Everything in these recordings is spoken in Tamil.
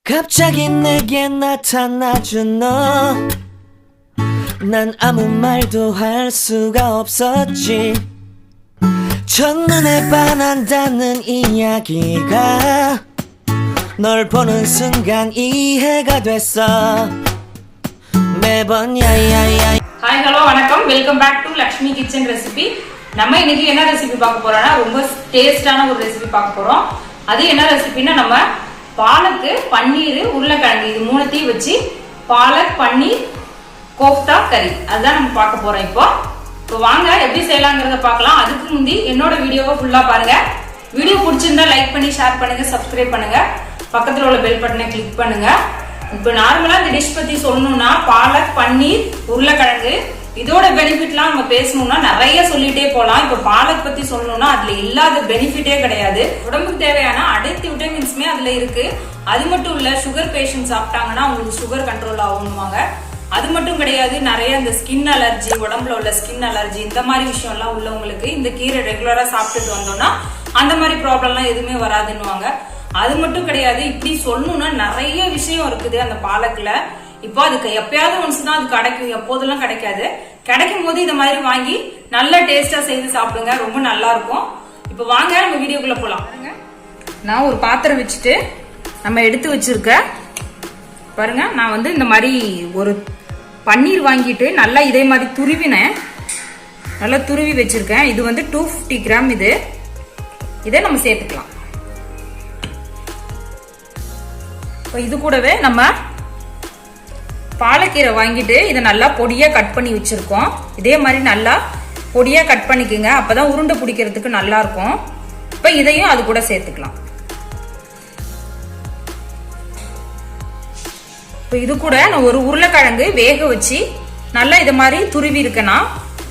갑자기 내게 나타나준 너 난 아무 말도 할 수가 없었지 첫눈에 반한다는 이야기가 널 보는 순간 이해가 됐어 매번 야야야 ஹாய் ஹலோ வணக்கம் welcome back to Lakshmi kitchen recipe நம்ம இன்னைக்கு என்ன ரெசிபி பார்க்க போறோம்னா ரொம்ப டேஸ்டான ஒரு ரெசிபி பார்க்க போறோம் அது என்ன ரெசிபினா நம்ம பாலக்கு பன்னீர் உருளைக்கிழங்கு இது மூணுத்தையும் வச்சு பாலக் பன்னீர் கோஃப்தா கறி அதுதான் நம்ம பார்க்க போறோம் இப்போ வாங்க எப்படி செய்யலாம்ங்கறத பார்க்கலாம் அதுக்கு முந்தி என்னோட வீடியோவை ஃபுல்லா பாருங்க வீடியோ பிடிச்சிருந்தா லைக் பண்ணி ஷேர் பண்ணுங்க சப்ஸ்கிரைப் பண்ணுங்க பக்கத்துல உள்ள பெல் பட்டனை கிளிக் பண்ணுங்க இப்போ நார்மலா இந்த டிஷ் பத்தி சொல்லணும்னா பாலக் பன்னீர் உருளைக்கிழங்கு இதோட பெனிஃபிட்லாம் நம்ம பேசணும்னா நிறைய சொல்லிட்டே போலாம் இப்போ பாலக் பத்தி சொல்லணும்னா அதுல இல்லாத பெனிஃபிட்டே கிடையாது உடம்புக்கு தேவையான அனைத்து விட்டமின்ஸுமே அதுல இருக்கு அது மட்டும் இல்ல சுகர் பேஷண்ட் சாப்பிட்டாங்கன்னா உங்களுக்கு சுகர் கண்ட்ரோல் ஆகும்வாங்க அது மட்டும் கிடையாது நிறைய இந்த ஸ்கின் அலர்ஜி உடம்புல உள்ள ஸ்கின் அலர்ஜி இந்த மாதிரி விஷயம் எல்லாம் உள்ளவங்களுக்கு இந்த கீரை ரெகுலரா சாப்பிட்டுட்டு வந்தோம்னா அந்த மாதிரி ப்ராப்ளம்லாம் எதுவுமே வராதுன்னுவாங்க அது மட்டும் கிடையாது இப்படி சொல்லணும்னா நிறைய விஷயம் இருக்குது அந்த பாலக்குல இப்போ அதுக்கு எப்பயாவது ஒன்ஸ் தான் அது கிடைக்கும் எப்போதெல்லாம் கிடைக்காது கிடைக்கும் போது இந்த மாதிரி வாங்கி நல்ல டேஸ்டா செய்து சாப்பிடுங்க ரொம்ப நல்லா இருக்கும் இப்போ வாங்க நம்ம வீடியோக்குள்ள போலாம் நான் ஒரு பாத்திரம் வச்சுட்டு நம்ம எடுத்து வச்சிருக்க பாருங்க நான் வந்து இந்த மாதிரி ஒரு பன்னீர் வாங்கிட்டு நல்லா இதே மாதிரி துருவினேன் நல்லா துருவி வச்சிருக்கேன் இது வந்து 250 கிராம் இதை நம்ம சேர்த்துக்கலாம் இது கூடவே நம்ம பாலக்கீரை வாங்கிட்டு இதை நல்லா பொடியா கட் பண்ணி வச்சிருக்கோம் இதே மாதிரி நல்லா பொடியா கட் பண்ணிக்கோங்க அப்பதான் உருண்டை பிடிக்கிறதுக்கு நல்லா இருக்கும் இப்ப இதையும் அது கூட சேர்த்துக்கலாம் இப்போ இது கூட நான் ஒரு உருளைக்கிழங்கு வேக வச்சு நல்லா இதை மாதிரி துருவி இருக்கேன்னா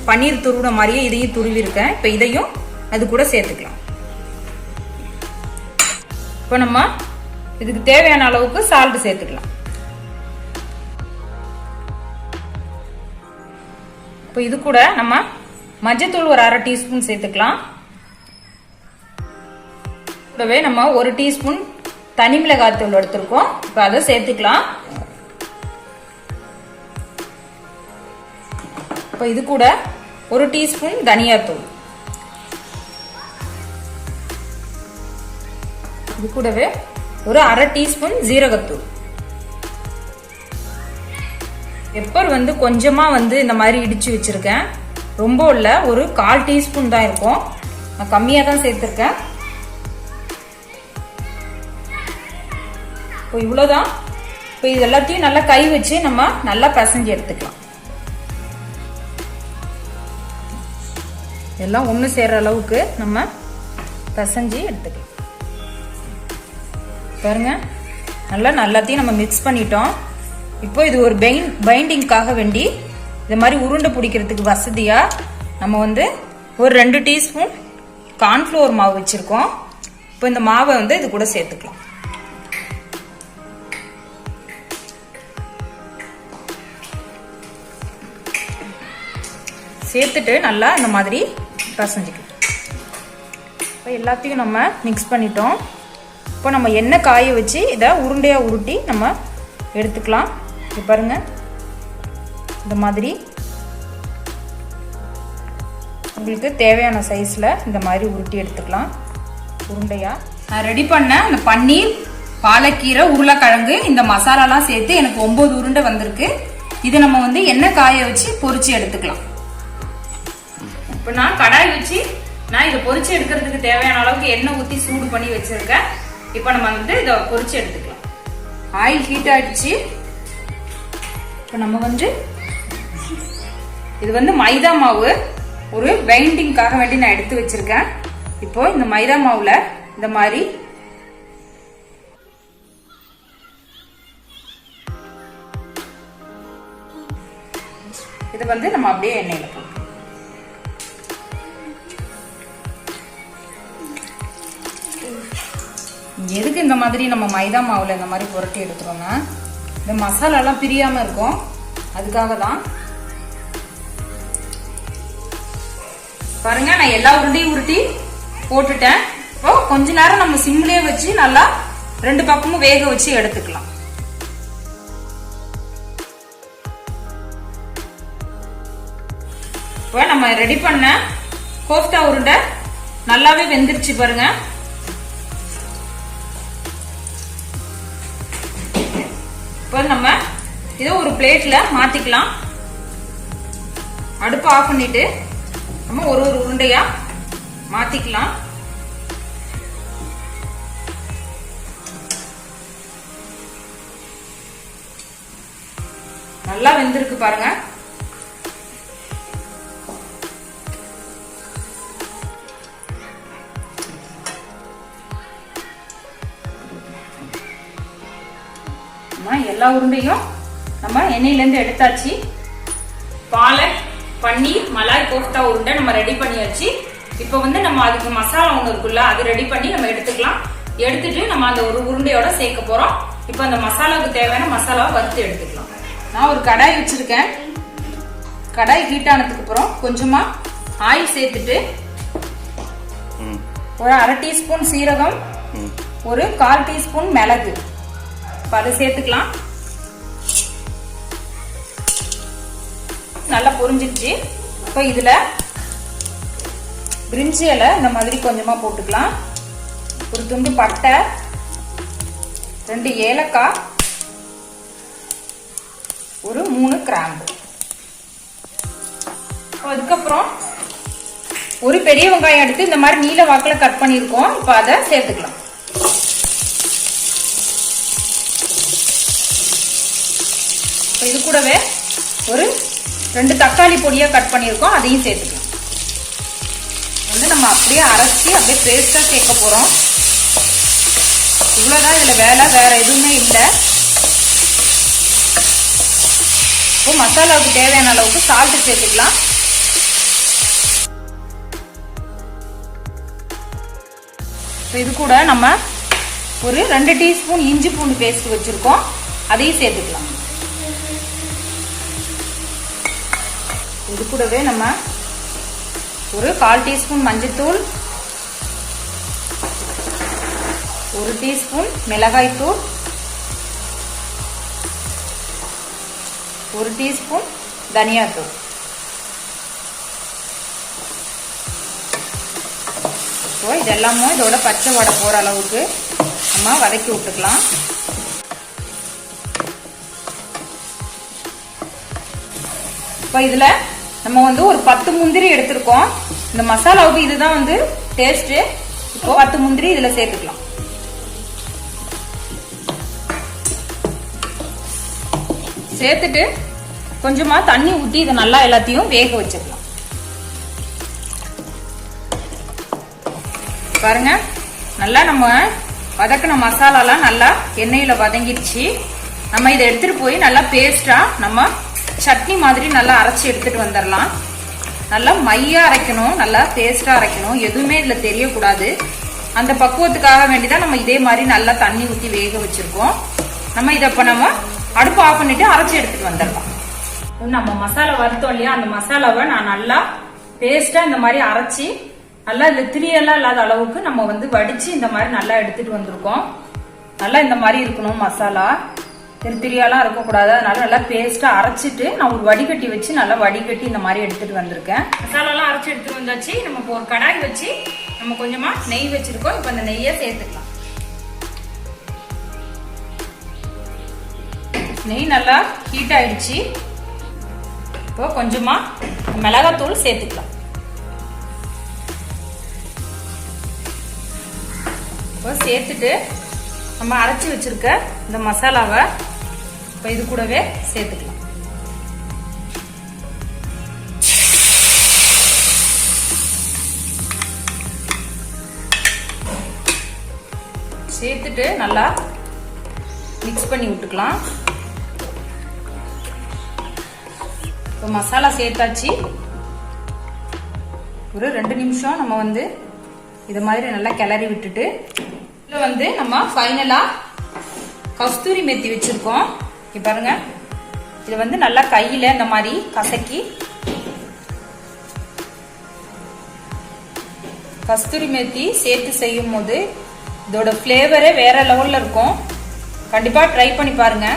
பன்னீர் துருவின மாதிரியே இதையும் துருவி இருக்கேன் இப்போ இதையும் அது கூட சேர்த்துக்கலாம் இப்போ நம்ம இதுக்கு தேவையான அளவுக்கு சால்ட் சேர்த்துக்கலாம் இப்போ இது கூட நம்ம மஞ்சத்தூள் ஒரு 1/2 டீஸ்பூன் சேர்த்துக்கலாம் கூடவே நம்ம 1 டீஸ்பூன் தனி மிளகாய் தூள் எடுத்திருக்கோம் இப்போ அதை சேர்த்துக்கலாம் இப்போ இது கூட 1 டீஸ்பூன் தனியாத்தூள் இது கூடவே ஒரு 1/2 டீஸ்பூன் ஜீரகத்தூள் பெப்பர் வந்து கொஞ்சமா வந்து இந்த மாதிரி இடிச்சு வச்சிருக்கேன் ரொம்ப இல்ல ஒரு 1/4 டீஸ்பூன் தான் இருக்கும் நான் கம்மியா தான் சேர்த்திருக்கேன் இப்போ இவ்வளவுதான் இப்போ இது எல்லாத்தையும் நல்லா கை வச்சு நம்ம நல்லா பிசைஞ்சு எடுத்துக்கலாம் எல்லாம் ஒன்று சேர்ற அளவுக்கு நம்ம பிசைஞ்சு எடுத்துக்கலாம் பாருங்க நல்லா எல்லாத்தையும் நம்ம மிக்ஸ் பண்ணிட்டோம் இப்போ இது ஒரு பைண்டிங்காக வேண்டி இந்த மாதிரி உருண்டை பிடிக்கிறதுக்கு வசதியா நம்ம வந்து ஒரு 2 டீஸ்பூன் கார்ன்ஃப்ளவர் மாவு வச்சிருக்கோம் இப்போ இந்த மாவை வந்து இது கூட சேர்த்துக்கலாம் சேர்த்துட்டு நல்லா இந்த மாதிரி பிசைஞ்சுக்கலாம் இப்போ எல்லாத்தையும் நம்ம மிக்ஸ் பண்ணிட்டோம் இப்போ நம்ம எண்ணெய் காய வச்சு இதை உருண்டையா உருட்டி நம்ம எடுத்துக்கலாம் இது பாருங்க இந்த மாதிரி உங்களுக்கு தேவையான சைஸ்ல இந்த மாதிரி உருட்டி எடுத்துக்கலாம் உருண்டையா நான் ரெடி பண்ண அந்த பன்னீர் பாலக்கீரை உருளைக்கிழங்கு இந்த மசாலாலாம் சேர்த்து எனக்கு 9 உருண்டை வந்திருக்கு இது நம்ம வந்து எண்ணெய் காய வச்சு பொரிச்சு எடுத்துக்கலாம் இப்போ நான் கடாய் வச்சு நான் இதை பொரிச்சு எடுக்கிறதுக்கு தேவையான அளவுக்கு எண்ணெய் ஊற்றி சூடு பண்ணி வச்சிருக்கேன் இப்போ நம்ம வந்து இதை பொரிச்சு எடுத்துக்கலாம் ஆயில் ஹீட் ஆயிடுச்சு இப்போ நம்ம வந்து இது வந்து மைதா மாவு ஒரு பைண்டிங்காக வேண்டி நான் எடுத்து வச்சிருக்கேன் இப்போ இந்த மைதா மாவுல இந்த மாதிரி இதை வந்து நம்ம அப்படியே எண்ணெயில போடுறோம் எதுக்கு இந்த மாதிரி நம்ம மைதா மாவுல இந்த மாதிரி புரட்டி எடுத்துறோம்னா இந்த மசாலா எல்லாம் பிரியாம இருக்கும் அதுக்காக தான் பாருங்க நான் எல்லா உருண்டையும் உருட்டி போட்டுட்டேன் இப்போ கொஞ்ச நேரம் நம்ம சிம்லயே வச்சு நல்லா ரெண்டு பக்கமும் வேக வச்சு எடுத்துக்கலாம். இப்போ நம்ம ரெடி பண்ண கோஃப்தா உருண்டை நல்லாவே வெந்துருச்சு பாருங்க. இப்போ நம்ம இதை ஒரு பிளேட்ல மாத்திக்கலாம். அடுப்பு ஆஃப் பண்ணிட்டு நம்ம ஒரு ஒரு உருண்டையா மாத்திக்கலாம். நல்லா வெந்திருக்கு பாருங்க. எல்லா உருண்டையும் நம்ம எண்ணெயில இருந்து எடுத்தாச்சு. பாலக் பன்னீர் மலாய் கோஃப்தா உருண்டை நம்ம ரெடி பண்ணியாச்சு. இப்போ வந்து நம்ம அதுக்கு மசாலா ஒன்று இருக்குல்ல, அது ரெடி பண்ணி நம்ம எடுத்துக்கலாம். எடுத்துட்டு நம்ம அந்த ஒரு உருண்டையோட சேர்க்க போறோம். இப்போ அந்த மசாலாவுக்கு தேவையான மசாலாவை வறுத்து எடுத்துக்கலாம். நான் ஒரு கடாய் வச்சிருக்கேன். கடாய் ஹீட் ஆனதுக்கு அப்புறம் கொஞ்சமா ஆயில் சேர்த்துட்டு ஒரு 1/2 டீஸ்பூன் சீரகம், ஒரு 1/4 டீஸ்பூன் மிளகு அதை சேர்த்துக்கலாம். நல்லா பொரிஞ்சிருச்சு. இப்போ இதுல பிரிஞ்சி இலை இந்த மாதிரி கொஞ்சமா போட்டுக்கலாம். ஒரு துண்டு பட்டை, 2 ஏலக்காய், ஒரு 3 கிராம்பு. அதுக்கப்புறம் ஒரு பெரிய வெங்காயம் எடுத்து இந்த மாதிரி நீல வாக்குல கட் பண்ணிருக்கோம். இப்போ அதை சேர்த்துக்கலாம். இது கூடவே ஒரு 2 தக்காளி பொடியா கட் பண்ணிருக்கோம், அதையும் சேர்த்துக்கலாம். வந்து நம்ம அப்படியே அரைச்சி அப்படியே பேஸ்டா சேர்க்க போறோம். இவ்வளவுதான் இதுல வேலை, வேற எதுவுமே இல்லை. இப்போ மசாலாவுக்கு தேவையான அளவுக்கு சால்ட் சேர்த்துக்கலாம். இது கூட நம்ம ஒரு 2 டீஸ்பூன் இஞ்சி பூண்டு பேஸ்ட் வச்சிருக்கோம், அதையும் சேர்த்துக்கலாம். இது கூடவே நம்ம ஒரு 1/4 டீஸ்பூன் மஞ்சள்தூள், 1 டீஸ்பூன் மிளகாய் தூள், 1 டீஸ்பூன் தனியாத்தூள். இதெல்லாமும் இதோட பச்சை வடை போற அளவுக்கு நம்ம வதக்கி விட்டுக்கலாம். இப்போ இதுல நம்ம வந்து ஒரு 10 முந்திரி எடுத்திருக்கோம். இந்த மசாலாவுக்கு இதுதான் வந்து டேஸ்ட். இப்போ 10 முந்திரி இதுல சேர்த்துக்கலாம். சேர்த்துட்டு கொஞ்சமா தண்ணி ஊற்றி இதை நல்லா எல்லாத்தையும் வேக வச்சுக்கலாம். பாருங்க, நல்லா நம்ம வதக்கின மசாலாலாம் நல்லா எண்ணெயில வதங்கிடுச்சு. நம்ம இதை எடுத்துட்டு போய் நல்லா பேஸ்டா நம்ம சட்னி மாதிரி நல்லா அரைச்சி எடுத்துட்டு வந்துடலாம். நல்லா மையா அரைக்கணும், நல்லா பேஸ்டா அரைக்கணும், எதுவுமே இதுல தெரியக்கூடாது. அந்த பக்குவத்துக்காக வேண்டிதான் நம்ம இதே மாதிரி நல்லா தண்ணி ஊற்றி வேக வச்சிருக்கோம். நம்ம இதை இப்ப நம்ம அடுப்பு ஆஃப் பண்ணிட்டு அரைச்சி எடுத்துட்டு வந்துடலாம். நம்ம மசாலா வறுத்தோம் இல்லையா, அந்த மசாலாவை நான் நல்லா பேஸ்டா இந்த மாதிரி அரைச்சி நல்லா இந்த திரியெல்லாம் இல்லாத அளவுக்கு நம்ம வந்து வடிச்சு இந்த மாதிரி நல்லா எடுத்துட்டு வந்திருக்கோம். நல்லா இந்த மாதிரி இருக்கணும் மசாலா, திரியாலாம் இருக்கக்கூடாது. அதனால நல்லா பேஸ்டா அரைச்சிட்டு நான் ஒரு வடிகட்டி வச்சு நல்லா வடிகட்டி இந்த மாதிரி எடுத்துட்டு வந்திருக்கேன். மசாலாலாம் அரைச்சி எடுத்துட்டு வந்தாச்சு. நம்ம இப்போ ஒரு கடாய் வச்சு நம்ம கொஞ்சமா நெய் வச்சிருக்கோம். இப்போ அந்த நெய்யை சேர்த்துக்கலாம். நெய் நல்லா ஹீட் ஆயிடுச்சு. இப்போ கொஞ்சமா மிளகாத்தூள் சேர்த்துக்கலாம். இப்போ சேர்த்துட்டு நம்ம அரைச்சி வச்சிருக்க இந்த மசாலாவை இப்போ இது கூடவே சேர்த்துக்கலாம். சேர்த்துட்டு நல்லா மிக்ஸ் பண்ணி விட்டுக்கலாம். இப்போ மசாலா சேர்த்தாச்சு. ஒரு 2 நிமிஷம் நம்ம வந்து இது மாதிரி நல்லா கிளறி விட்டுட்டு இதுல வந்து நம்ம ஃபைனலா கஸ்தூரி மெத்தி வச்சிருக்கோம். இங்க பாருங்க, இதை வந்து நல்லா கையில இந்த மாதிரி கசக்கி கஸ்தூரி மெத்தி சேர்த்து செய்யும் போது இதோட ஃப்ளேவரே வேற லெவல்ல இருக்கும். கண்டிப்பா ட்ரை பண்ணி பாருங்க.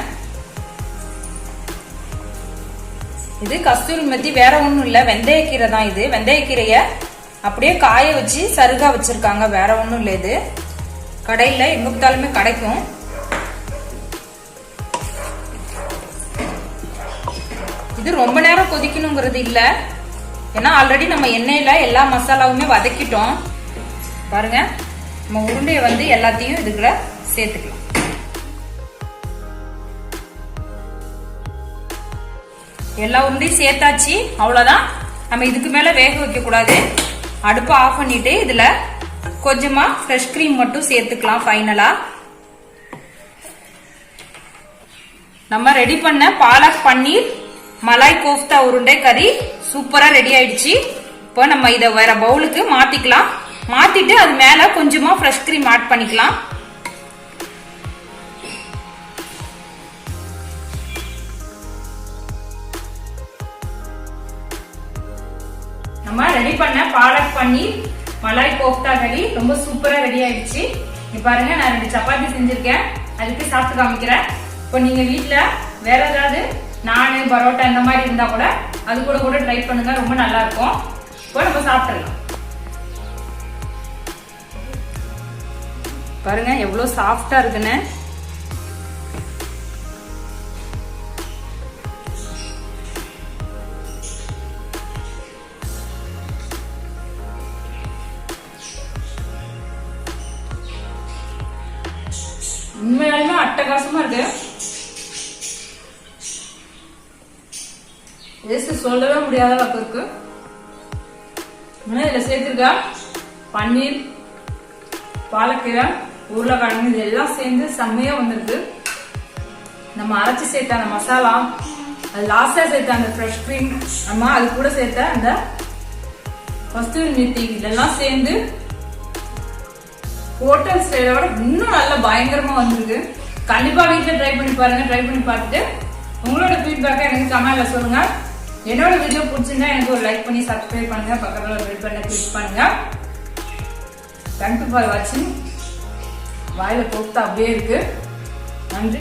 இது கஸ்தூரி மெத்தி வேற ஒண்ணும் இல்ல, வெந்தயக்கீரை தான். இது வெந்தயக்கீரைய அப்படியே காய வச்சு சருகா வச்சிருக்காங்க, வேற ஒண்ணும் இல்ல. இது கடையில எங்க பார்த்தாலுமே கிடைக்கும். இது ரொம்ப நேரம் கொதிக்கணுங்கிறது இல்ல, ஏன்னா ஆல்ரெடி நம்ம எண்ணெயில எல்லா மசாலாவுமே வதக்கிட்டோம். பாருங்க, நம்ம உருண்டையை வந்து எல்லாத்தையும் இதுக்குள்ள சேர்த்துக்கலாம். எல்லா உருண்டையும் சேர்த்தாச்சு, அவ்வளவுதான். நம்ம இதுக்கு மேல வேக வைக்க கூடாது. அடுப்பை ஆஃப் பண்ணிட்டு இதுல கொஞ்சமா ஃப்ரெஷ் கிரீம் மட்டும் சேர்த்துக்கலாம். ஃபைனலா நம்ம ரெடி பண்ண பாலக் பன்னீர் மலாய் கோஃப்தா உருண்டை கறி சூப்பரா ரெடி ஆயிடுச்சு. இப்போ நம்ம இதை வேற பவுலுக்கு மாத்திக்கலாம். மாத்திட்டு அது மேல கொஞ்சமா ஃப்ரெஷ் கிரீம் ஆட் பண்ணிக்கலாம். நம்ம ரெடி பண்ண பாலக் பன்னீர் மலாய் கோஃப்தா கறி ரொம்ப சூப்பரா ரெடி ஆயிடுச்சு. இங்க பாருங்க, நான் 2 சப்பாத்தி செஞ்சிருக்கேன், அதுக்கு சாப்பிட்டு காமிக்கிறேன். இப்போ நீங்க வீட்டுல வேற ஏதாவது நானு பரோட்டா இந்த மாதிரி இருந்தா கூட அது கூட ட்ரை பண்ணுங்க, ரொம்ப நல்லா இருக்கும். இப்போ நம்ம சாப்பிடலாம். பாருங்க எவ்வளவு சாஃப்டா இருக்குன்னு. உண்மையாலுமே அட்டகாசமா இருக்கு. சொல்லவே முடியாத அளவுக்கு இருக்கு. இதுல சேர்த்திருக்கா பன்னீர், பாலக்கீரை, உருளைக்கிழங்கு, இது எல்லாம் சேர்ந்து செம்மையா வந்திருக்கு. நம்ம அரைச்சி சேர்த்த அந்த மசாலா, அது லாஸ்டா சேர்த்த அந்த ஃப்ரெஷ் கிரீம், நம்ம அது கூட சேர்த்த அந்த கஸ்தூரி மெத்தி, இதெல்லாம் சேர்ந்து ஹோட்டல் ஸ்டைலை விட இன்னும் நல்லா பயங்கரமா வந்திருக்கு. கண்டிப்பா வீட்டுல ட்ரை பண்ணி பாருங்க. ட்ரை பண்ணி பார்த்துட்டு உங்களோட ஃபீட்பேக்கை எனக்கு கமெண்ட்ல சொல்லுங்க. என்னோட வீடியோ பிடிச்சிருந்தா எனக்கு ஒரு லைக் பண்ணி சப்ஸ்கிரைப் பண்ணுங்க, பக்கத்துல ஒரு பெல் பட்டனை கிளிக் பண்ணுங்க. தேங்க்யூ ஃபார் வாட்சிங். வாயில கோஃப்தா அப்படியே இருக்கு. நன்றி.